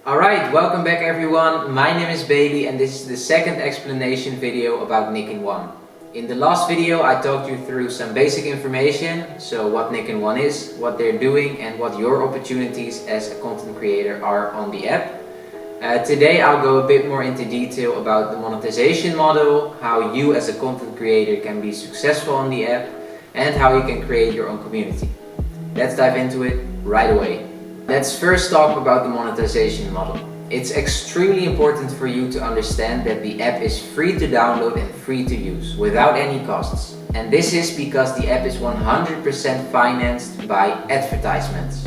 Alright, welcome back everyone. My name is Bailey and this is the second explanation video about nikkin 1. In the last video I talked you through some basic information, so what nikkin 1 is, what they're doing and what your opportunities as a content creator are on the app. Today I'll go a bit more into detail about the monetization model, how you as a content creator can be successful on the app and how you can create your own community. Let's dive into it right away. Let's first talk about the monetization model. It's extremely important for you to understand that the app is free to download and free to use without any costs. And this is because the app is 100% financed by advertisements.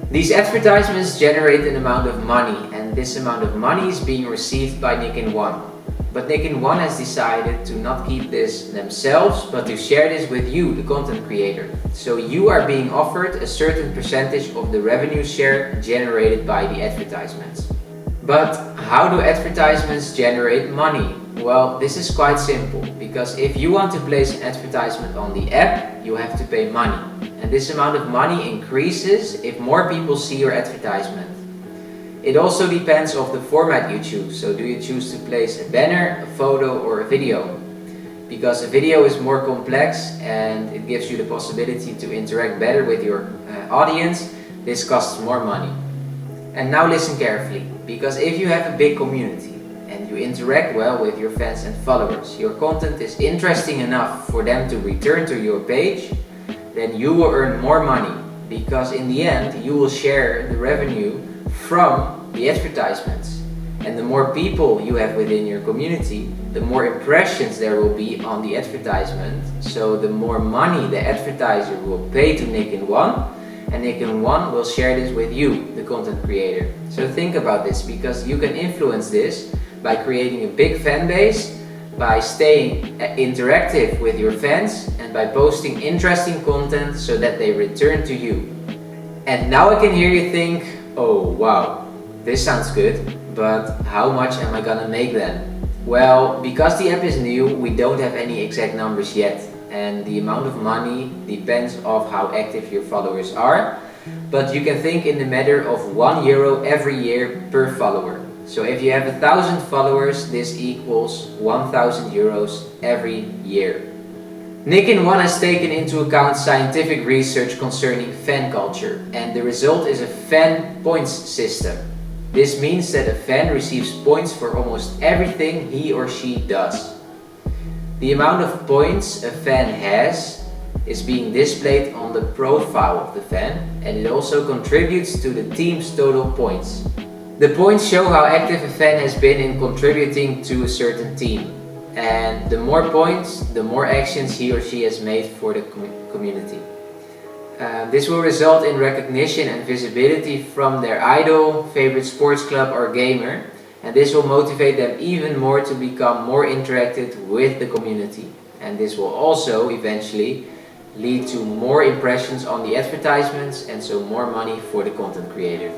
These advertisements generate an amount of money, and this amount of money is being received by nikkin 1. But nikkin 1 has decided to not keep this themselves, but to share this with you, the content creator. So you are being offered a certain percentage of the revenue share generated by the advertisements. But how do advertisements generate money? Well, this is quite simple, because if you want to place an advertisement on the app, you have to pay money. And this amount of money increases if more people see your advertisement. It also depends on the format you choose. So do you choose to place a banner, a photo or a video? Because a video is more complex and it gives you the possibility to interact better with your audience, this costs more money. And now listen carefully, because if you have a big community and you interact well with your fans and followers, your content is interesting enough for them to return to your page, then you will earn more money, because in the end you will share the revenue from the advertisements. And the more people you have within your community, the more impressions there will be on the advertisement, so the more money the advertiser will pay to nikkin 1, and nikkin 1 will share this with you, the content creator. So think about this, because you can influence this by creating a big fan base, by staying interactive with your fans, and by posting interesting content so that they return to you. And now I can hear you think, oh wow, this sounds good, but how much am I gonna make then? Well, because the app is new, we don't have any exact numbers yet, and the amount of money depends on how active your followers are, but you can think in the matter of €1 every year per follower. So if you have 1,000 followers, this equals €1,000 every year. nikkin 1 has taken into account scientific research concerning fan culture, and the result is a fan points system. This means that a fan receives points for almost everything he or she does. The amount of points a fan has is being displayed on the profile of the fan, and it also contributes to the team's total points. The points show how active a fan has been in contributing to a certain team. And the more points, the more actions he or she has made for the community. This will result in recognition and visibility from their idol, favorite sports club or gamer, and this will motivate them even more to become more interactive with the community. And this will also eventually lead to more impressions on the advertisements, and so more money for the content creator.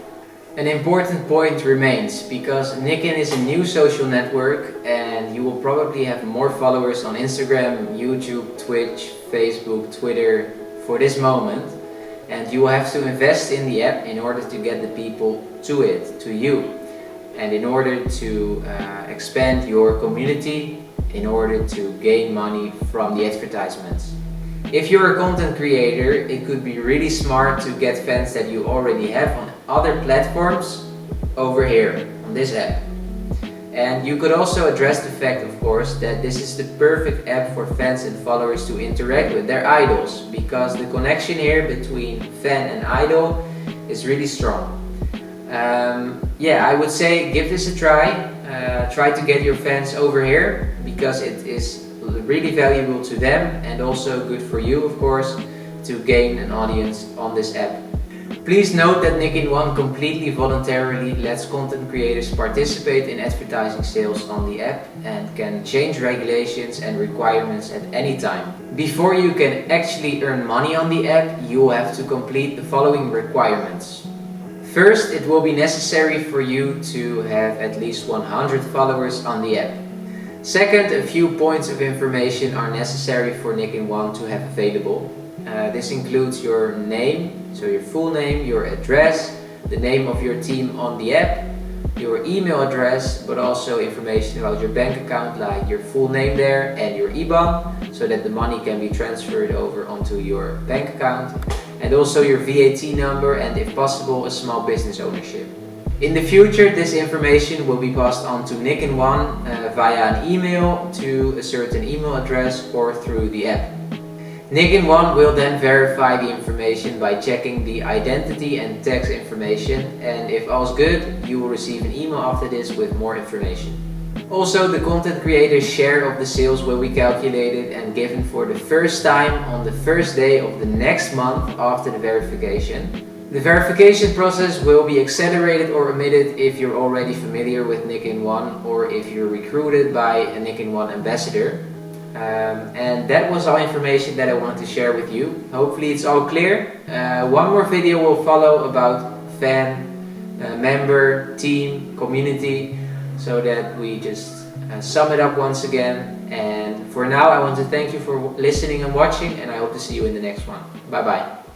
An important point remains, because nikkin is a new social network and you will probably have more followers on Instagram, YouTube, Twitch, Facebook, Twitter for this moment, and you will have to invest in the app in order to get the people to it, to you, and in order to expand your community, in order to gain money from the advertisements. If you're a content creator, it could be really smart to get fans that you already have on other platforms over here on this app. And you could also address the fact, of course, that this is the perfect app for fans and followers to interact with their idols, because the connection here between fan and idol is really strong. Yeah, I would say give this a try. Try to get your fans over here, because it is really valuable to them and also good for you, of course, to gain an audience on this app. Please note that nikkin 1 completely voluntarily lets content creators participate in advertising sales on the app and can change regulations and requirements at any time. Before you can actually earn money on the app, you will have to complete the following requirements. First, it will be necessary for you to have at least 100 followers on the app. Second, a few points of information are necessary for nikkin 1 to have available. This includes your name, so your full name, your address, the name of your team on the app, your email address, but also information about your bank account, like your full name there and your IBAN, so that the money can be transferred over onto your bank account, and also your VAT number and, if possible, a small business ownership. In the future, this information will be passed on to nikkin via an email to a certain email address or through the app. nikkin will then verify the information by checking the identity and tax information, and if all's good, you will receive an email after this with more information. Also, the content creator's share of the sales will be calculated and given for the first time on the first day of the next month after the verification. The verification process will be accelerated or omitted if you're already familiar with nikkin or if you're recruited by a nikkin ambassador. And that was all information that I wanted to share with you. Hopefully it's all clear. One more video will follow about fan, member, team, community, so that we just sum it up once again. And for now, I want to thank you for listening and watching, and I hope to see you in the next one. Bye bye.